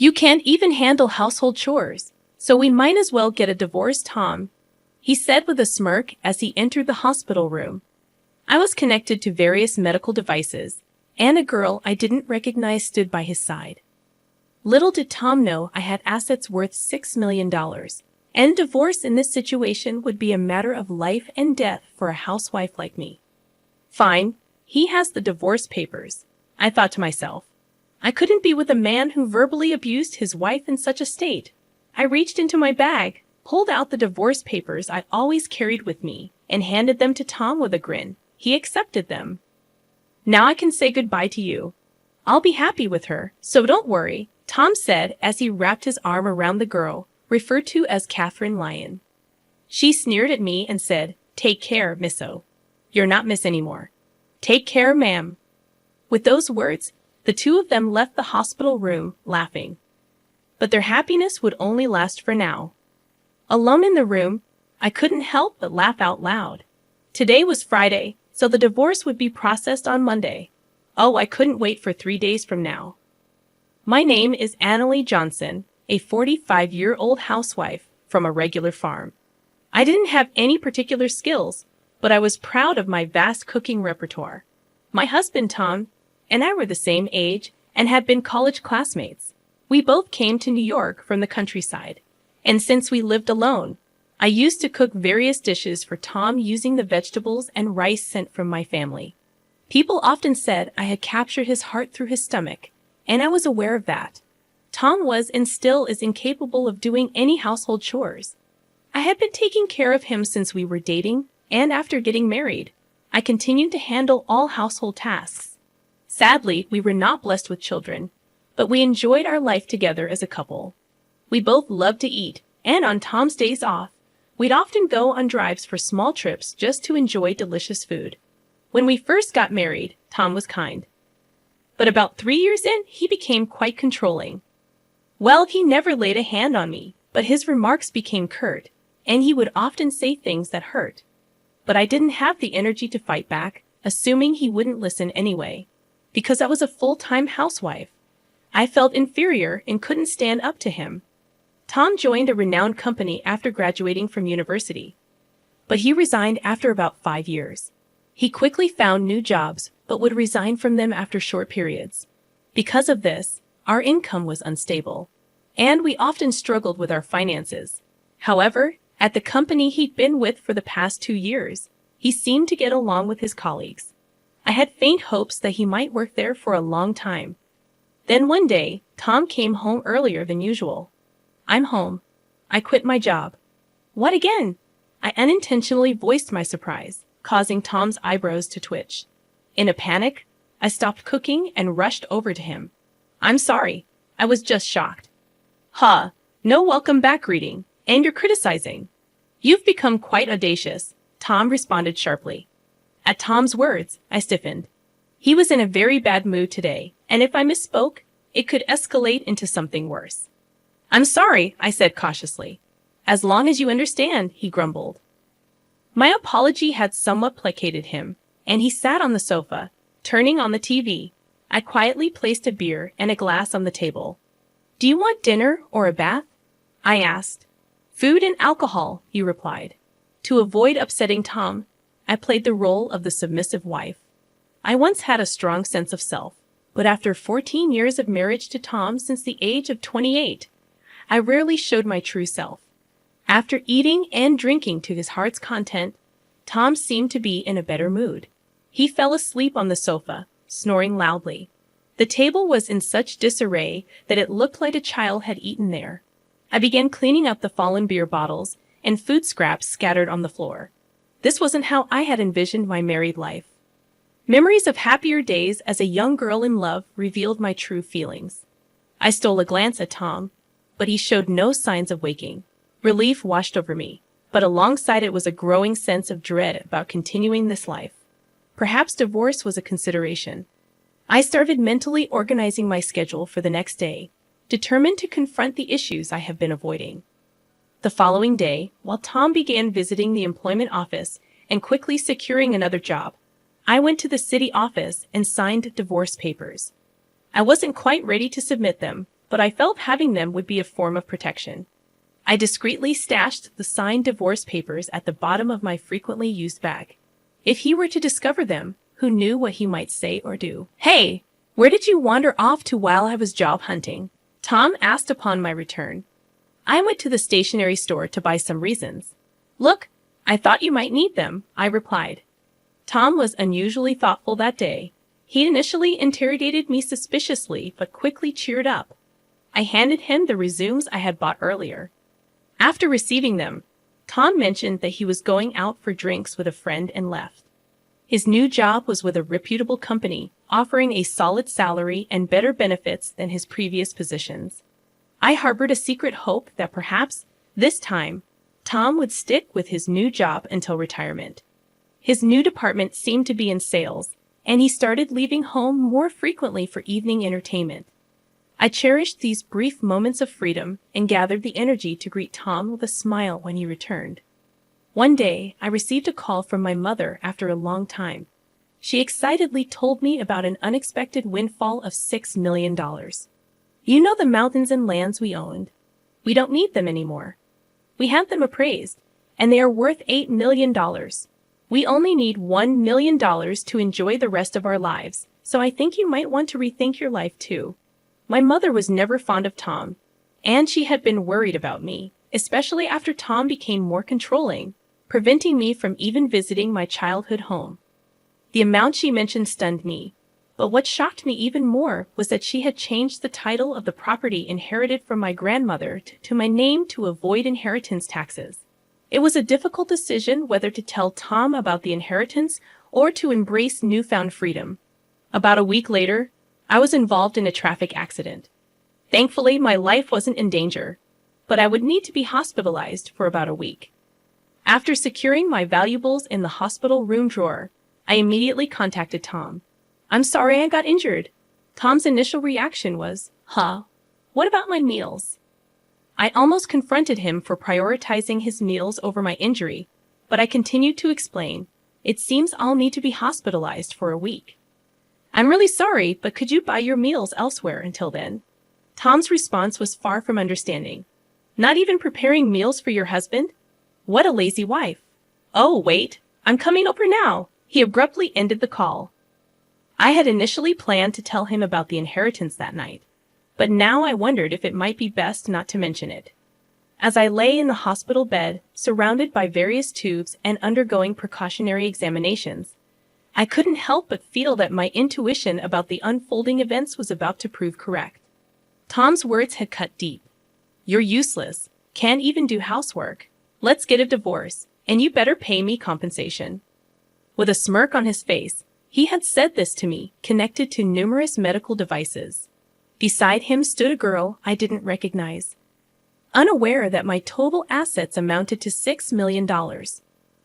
You can't even handle household chores, so we might as well get a divorce, Tom, he said with a smirk as he entered the hospital room. I was connected to various medical devices, and a girl I didn't recognize stood by his side. Little did Tom know I had assets worth $6 million, and divorce in this situation would be a matter of life and death for a housewife like me. Fine, he has the divorce papers, I thought to myself. I couldn't be with a man who verbally abused his wife in such a state. I reached into my bag, pulled out the divorce papers I always carried with me, and handed them to Tom with a grin. He accepted them. Now I can say goodbye to you. I'll be happy with her, so don't worry, Tom said as he wrapped his arm around the girl, referred to as Catherine Lyon. She sneered at me and said, "Take care, Miss O. You're not Miss anymore." "Take care, ma'am." With those words, the two of them left the hospital room, laughing. But their happiness would only last for now. Alone in the room, I couldn't help but laugh out loud. Today was Friday, so the divorce would be processed on Monday. Oh, I couldn't wait for 3 days from now. My name is Annalie Johnson, a 45-year-old housewife from a regular farm. I didn't have any particular skills, but I was proud of my vast cooking repertoire. My husband, Tom, and I were the same age and had been college classmates. We both came to New York from the countryside, and since we lived alone, I used to cook various dishes for Tom using the vegetables and rice sent from my family. People often said I had captured his heart through his stomach, and I was aware of that. Tom was and still is incapable of doing any household chores. I had been taking care of him since we were dating, and after getting married, I continued to handle all household tasks. Sadly, we were not blessed with children, but we enjoyed our life together as a couple. We both loved to eat, and on Tom's days off, we'd often go on drives for small trips just to enjoy delicious food. When we first got married, Tom was kind. But about 3 years in, he became quite controlling. Well, he never laid a hand on me, but his remarks became curt, and he would often say things that hurt. But I didn't have the energy to fight back, assuming he wouldn't listen anyway. Because I was a full-time housewife, I felt inferior and couldn't stand up to him. Tom joined a renowned company after graduating from university, but he resigned after about 5 years. He quickly found new jobs, but would resign from them after short periods. Because of this, our income was unstable, and we often struggled with our finances. However, at the company he'd been with for the past 2 years, he seemed to get along with his colleagues. I had faint hopes that he might work there for a long time. Then one day, Tom came home earlier than usual. "I'm home. I quit my job." "What again?" I unintentionally voiced my surprise, causing Tom's eyebrows to twitch. In a panic, I stopped cooking and rushed over to him. "I'm sorry. I was just shocked." "Huh, no welcome back greeting, and you're criticizing. You've become quite audacious," Tom responded sharply. At Tom's words, I stiffened. He was in a very bad mood today, and if I misspoke, it could escalate into something worse. "I'm sorry," I said cautiously. "As long as you understand," he grumbled. My apology had somewhat placated him, and he sat on the sofa, turning on the TV. I quietly placed a beer and a glass on the table. "Do you want dinner or a bath?" I asked. "Food and alcohol," he replied. To avoid upsetting Tom, I played the role of the submissive wife. I once had a strong sense of self, but after 14 years of marriage to Tom since the age of 28, I rarely showed my true self. After eating and drinking to his heart's content, Tom seemed to be in a better mood. He fell asleep on the sofa, snoring loudly. The table was in such disarray that it looked like a child had eaten there. I began cleaning up the fallen beer bottles and food scraps scattered on the floor. This wasn't how I had envisioned my married life. Memories of happier days as a young girl in love revealed my true feelings. I stole a glance at Tom, but he showed no signs of waking. Relief washed over me, but alongside it was a growing sense of dread about continuing this life. Perhaps divorce was a consideration. I started mentally organizing my schedule for the next day, determined to confront the issues I have been avoiding. The following day, while Tom began visiting the employment office and quickly securing another job, I went to the city office and signed divorce papers. I wasn't quite ready to submit them, but I felt having them would be a form of protection. I discreetly stashed the signed divorce papers at the bottom of my frequently used bag. If he were to discover them, who knew what he might say or do? "Hey, where did you wander off to while I was job hunting?" Tom asked upon my return. "I went to the stationery store to buy some reasons." "Look, I thought you might need them," I replied. Tom was unusually thoughtful that day. He initially interrogated me suspiciously, but quickly cheered up. I handed him the resumes I had bought earlier. After receiving them, Tom mentioned that he was going out for drinks with a friend and left. His new job was with a reputable company, offering a solid salary and better benefits than his previous positions. I harbored a secret hope that perhaps, this time, Tom would stick with his new job until retirement. His new department seemed to be in sales, and he started leaving home more frequently for evening entertainment. I cherished these brief moments of freedom and gathered the energy to greet Tom with a smile when he returned. One day, I received a call from my mother after a long time. She excitedly told me about an unexpected windfall of $6 million. "You know the mountains and lands we owned? We don't need them anymore. We had them appraised, and they are worth $8 million. We only need $1 million to enjoy the rest of our lives, so I think you might want to rethink your life too." My mother was never fond of Tom, and she had been worried about me, especially after Tom became more controlling, preventing me from even visiting my childhood home. The amount she mentioned stunned me, but what shocked me even more was that she had changed the title of the property inherited from my grandmother to my name to avoid inheritance taxes. It was a difficult decision whether to tell Tom about the inheritance or to embrace newfound freedom. About a week later, I was involved in a traffic accident. Thankfully, my life wasn't in danger, but I would need to be hospitalized for about a week. After securing my valuables in the hospital room drawer, I immediately contacted Tom. "I'm sorry I got injured." Tom's initial reaction was, "Huh? What about my meals?" I almost confronted him for prioritizing his meals over my injury, but I continued to explain, "It seems I'll need to be hospitalized for a week. I'm really sorry, but could you buy your meals elsewhere until then?" Tom's response was far from understanding. "Not even preparing meals for your husband? What a lazy wife." "Oh, wait, I'm coming over now." He abruptly ended the call. I had initially planned to tell him about the inheritance that night, but now I wondered if it might be best not to mention it. As I lay in the hospital bed, surrounded by various tubes and undergoing precautionary examinations, I couldn't help but feel that my intuition about the unfolding events was about to prove correct. Tom's words had cut deep. "You're useless, can't even do housework. Let's get a divorce, and you better pay me compensation." With a smirk on his face, he had said this to me, connected to numerous medical devices. Beside him stood a girl I didn't recognize. Unaware that my total assets amounted to $6 million.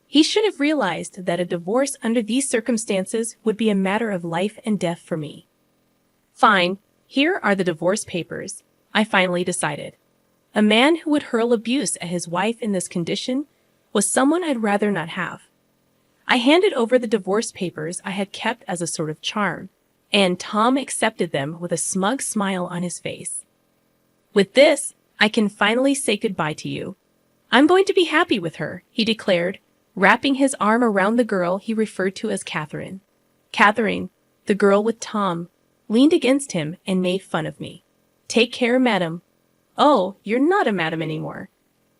He should have realized that a divorce under these circumstances would be a matter of life and death for me. "Fine, here are the divorce papers," I finally decided. A man who would hurl abuse at his wife in this condition was someone I'd rather not have. I handed over the divorce papers I had kept as a sort of charm, and Tom accepted them with a smug smile on his face. "With this, I can finally say goodbye to you. I'm going to be happy with her," he declared, wrapping his arm around the girl he referred to as Catherine. Catherine, the girl with Tom, leaned against him and made fun of me. "Take care, madam." "Oh, you're not a madam anymore."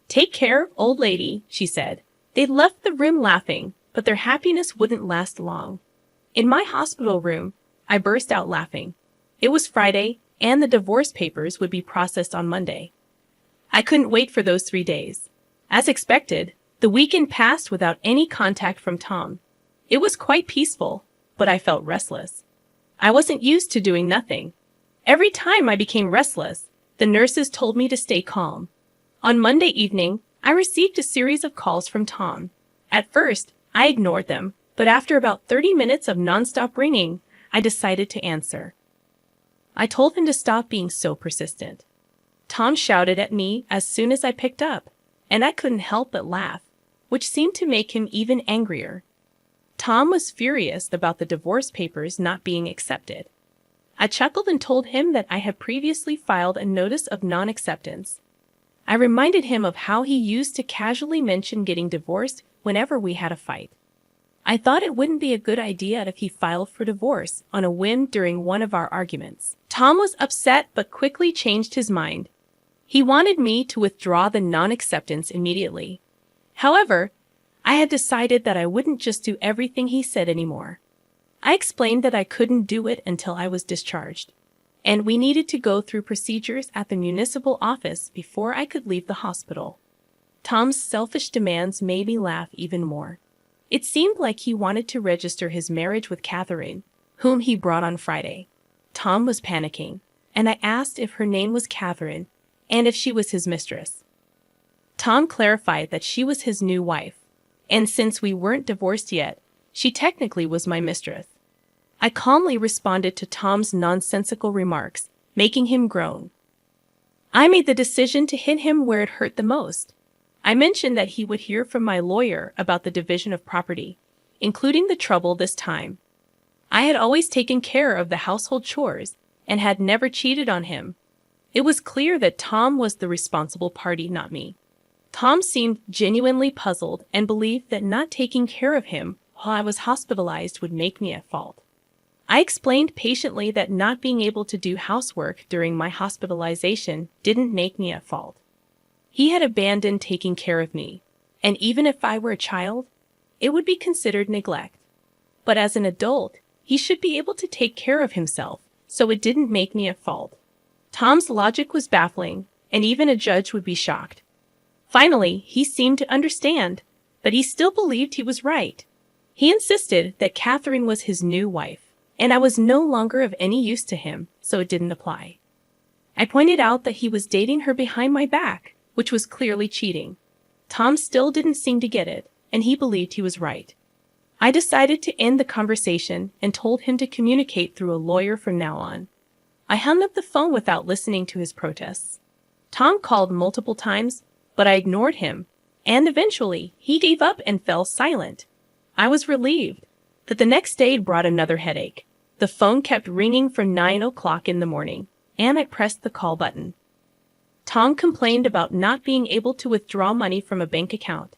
"Take care, old lady," she said. They left the room laughing, but their happiness wouldn't last long. In my hospital room, I burst out laughing. It was Friday, and the divorce papers would be processed on Monday. I couldn't wait for those 3 days. As expected, the weekend passed without any contact from Tom. It was quite peaceful, but I felt restless. I wasn't used to doing nothing. Every time I became restless, the nurses told me to stay calm. On Monday evening, I received a series of calls from Tom. At first, I ignored them, but after about 30 minutes of nonstop ringing, I decided to answer. I told him to stop being so persistent. Tom shouted at me as soon as I picked up, and I couldn't help but laugh, which seemed to make him even angrier. Tom was furious about the divorce papers not being accepted. I chuckled and told him that I had previously filed a notice of non-acceptance. I reminded him of how he used to casually mention getting divorced whenever we had a fight. I thought it wouldn't be a good idea if he filed for divorce on a whim during one of our arguments. Tom was upset but quickly changed his mind. He wanted me to withdraw the non-acceptance immediately. However, I had decided that I wouldn't just do everything he said anymore. I explained that I couldn't do it until I was discharged, and we needed to go through procedures at the municipal office before I could leave the hospital. Tom's selfish demands made me laugh even more. It seemed like he wanted to register his marriage with Catherine, whom he brought on Friday. Tom was panicking, and I asked if her name was Catherine and if she was his mistress. Tom clarified that she was his new wife, and since we weren't divorced yet, she technically was my mistress. I calmly responded to Tom's nonsensical remarks, making him groan. I made the decision to hit him where it hurt the most. I mentioned that he would hear from my lawyer about the division of property, including the trouble this time. I had always taken care of the household chores and had never cheated on him. It was clear that Tom was the responsible party, not me. Tom seemed genuinely puzzled and believed that not taking care of him while I was hospitalized would make me at fault. I explained patiently that not being able to do housework during my hospitalization didn't make me at fault. He had abandoned taking care of me, and even if I were a child, it would be considered neglect. But as an adult, he should be able to take care of himself, so it didn't make me at fault. Tom's logic was baffling, and even a judge would be shocked. Finally, he seemed to understand, but he still believed he was right. He insisted that Catherine was his new wife, and I was no longer of any use to him, so it didn't apply. I pointed out that he was dating her behind my back, which was clearly cheating. Tom still didn't seem to get it, and he believed he was right. I decided to end the conversation and told him to communicate through a lawyer from now on. I hung up the phone without listening to his protests. Tom called multiple times, but I ignored him, and eventually he gave up and fell silent. I was relieved, but the next day brought another headache. The phone kept ringing from 9 o'clock in the morning, and I pressed the call button. Tom complained about not being able to withdraw money from a bank account.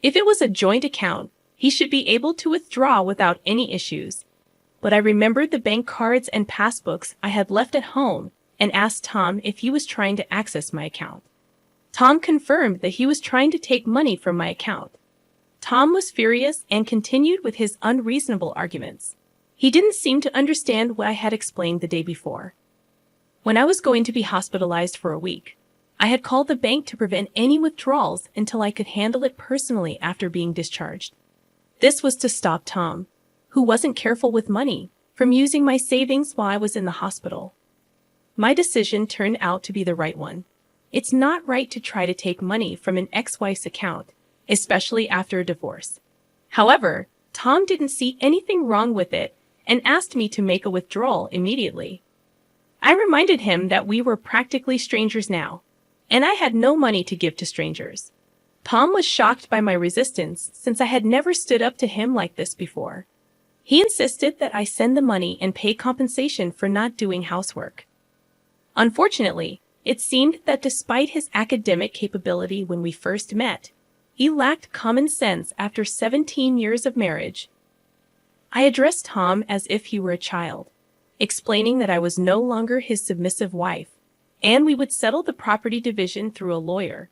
If it was a joint account, he should be able to withdraw without any issues. But I remembered the bank cards and passbooks I had left at home and asked Tom if he was trying to access my account. Tom confirmed that he was trying to take money from my account. Tom was furious and continued with his unreasonable arguments. He didn't seem to understand what I had explained the day before. When I was going to be hospitalized for a week, I had called the bank to prevent any withdrawals until I could handle it personally after being discharged. This was to stop Tom, who wasn't careful with money, from using my savings while I was in the hospital. My decision turned out to be the right one. It's not right to try to take money from an ex-wife's account, especially after a divorce. However, Tom didn't see anything wrong with it and asked me to make a withdrawal immediately. I reminded him that we were practically strangers now, and I had no money to give to strangers. Tom was shocked by my resistance since I had never stood up to him like this before. He insisted that I send the money and pay compensation for not doing housework. Unfortunately, it seemed that despite his academic capability when we first met, he lacked common sense after 17 years of marriage. I addressed Tom as if he were a child, explaining that I was no longer his submissive wife, and we would settle the property division through a lawyer.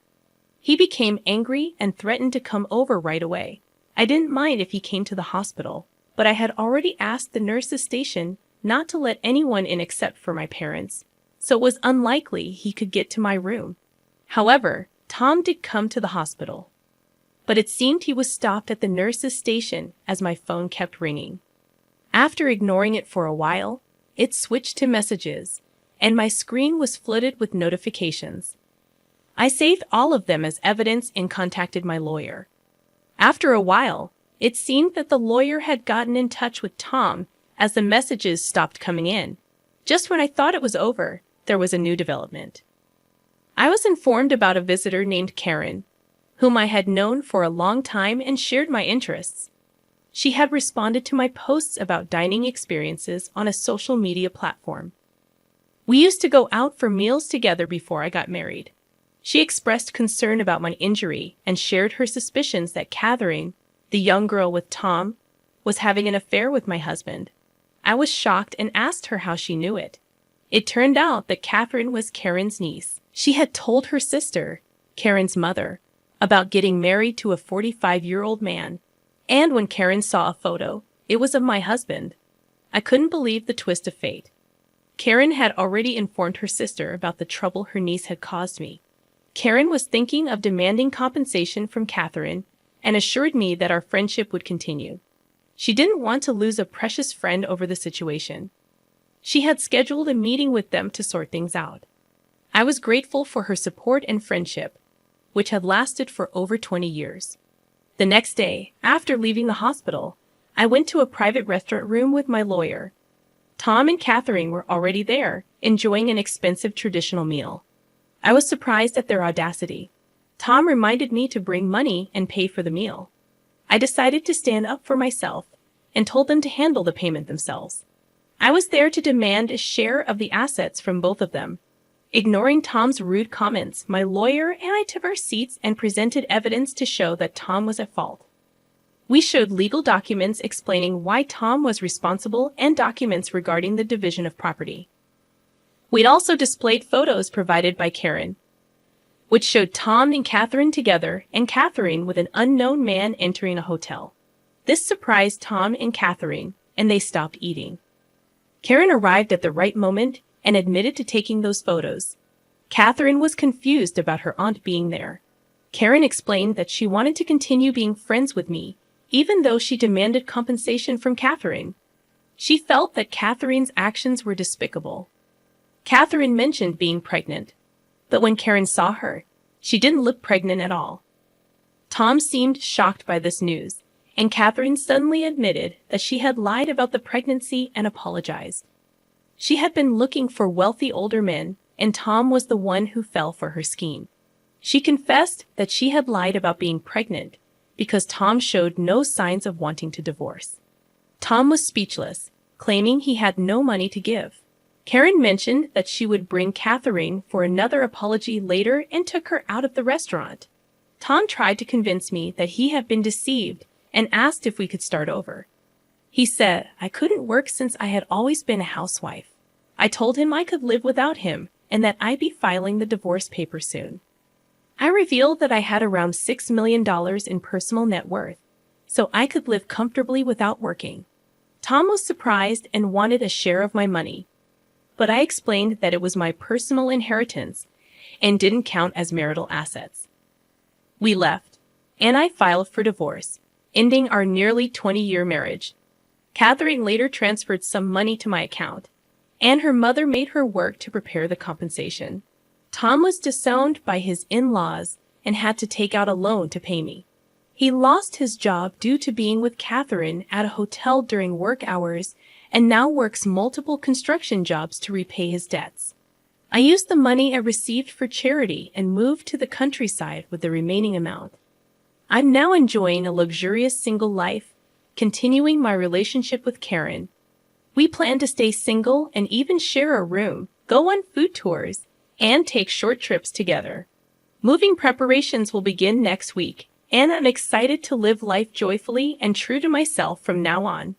He became angry and threatened to come over right away. I didn't mind if he came to the hospital, but I had already asked the nurse's station not to let anyone in except for my parents, so it was unlikely he could get to my room. However, Tom did come to the hospital, but it seemed he was stopped at the nurse's station as my phone kept ringing. After ignoring it for a while, it switched to messages, and my screen was flooded with notifications. I saved all of them as evidence and contacted my lawyer. After a while, it seemed that the lawyer had gotten in touch with Tom as the messages stopped coming in. Just when I thought it was over, there was a new development. I was informed about a visitor named Karen, whom I had known for a long time and shared my interests. She had responded to my posts about dining experiences on a social media platform. We used to go out for meals together before I got married. She expressed concern about my injury and shared her suspicions that Catherine, the young girl with Tom, was having an affair with my husband. I was shocked and asked her how she knew it. It turned out that Catherine was Karen's niece. She had told her sister, Karen's mother, about getting married to a 45-year-old man, and when Karen saw a photo, it was of my husband. I couldn't believe the twist of fate. Karen had already informed her sister about the trouble her niece had caused me. Karen was thinking of demanding compensation from Catherine and assured me that our friendship would continue. She didn't want to lose a precious friend over the situation. She had scheduled a meeting with them to sort things out. I was grateful for her support and friendship, which had lasted for over 20 years. The next day, after leaving the hospital, I went to a private restaurant room with my lawyer. Tom and Catherine were already there, enjoying an expensive traditional meal. I was surprised at their audacity. Tom reminded me to bring money and pay for the meal. I decided to stand up for myself and told them to handle the payment themselves. I was there to demand a share of the assets from both of them. Ignoring Tom's rude comments, my lawyer and I took our seats and presented evidence to show that Tom was at fault. We showed legal documents explaining why Tom was responsible and documents regarding the division of property. We'd also displayed photos provided by Karen, which showed Tom and Catherine together and Catherine with an unknown man entering a hotel. This surprised Tom and Catherine, and they stopped eating. Karen arrived at the right moment and admitted to taking those photos. Catherine was confused about her aunt being there. Karen explained that she wanted to continue being friends with me, even though she demanded compensation from Catherine. She felt that Catherine's actions were despicable. Catherine mentioned being pregnant, but when Karen saw her, she didn't look pregnant at all. Tom seemed shocked by this news, and Catherine suddenly admitted that she had lied about the pregnancy and apologized. She had been looking for wealthy older men, and Tom was the one who fell for her scheme. She confessed that she had lied about being pregnant because Tom showed no signs of wanting to divorce. Tom was speechless, claiming he had no money to give. Karen mentioned that she would bring Catherine for another apology later and took her out of the restaurant. Tom tried to convince me that he had been deceived and asked if we could start over. He said I couldn't work since I had always been a housewife. I told him I could live without him and that I'd be filing the divorce papers soon. I revealed that I had around $6 million in personal net worth, so I could live comfortably without working. Tom was surprised and wanted a share of my money, but I explained that it was my personal inheritance and didn't count as marital assets. We left, and I filed for divorce, ending our nearly 20-year marriage. Catherine later transferred some money to my account, and her mother made her work to prepare the compensation. Tom was disowned by his in-laws and had to take out a loan to pay me. He lost his job due to being with Catherine at a hotel during work hours and now works multiple construction jobs to repay his debts. I used the money I received for charity and moved to the countryside with the remaining amount. I'm now enjoying a luxurious single life, continuing my relationship with Karen. We plan to stay single and even share a room, go on food tours, and take short trips together. Moving preparations will begin next week, and I'm excited to live life joyfully and true to myself from now on.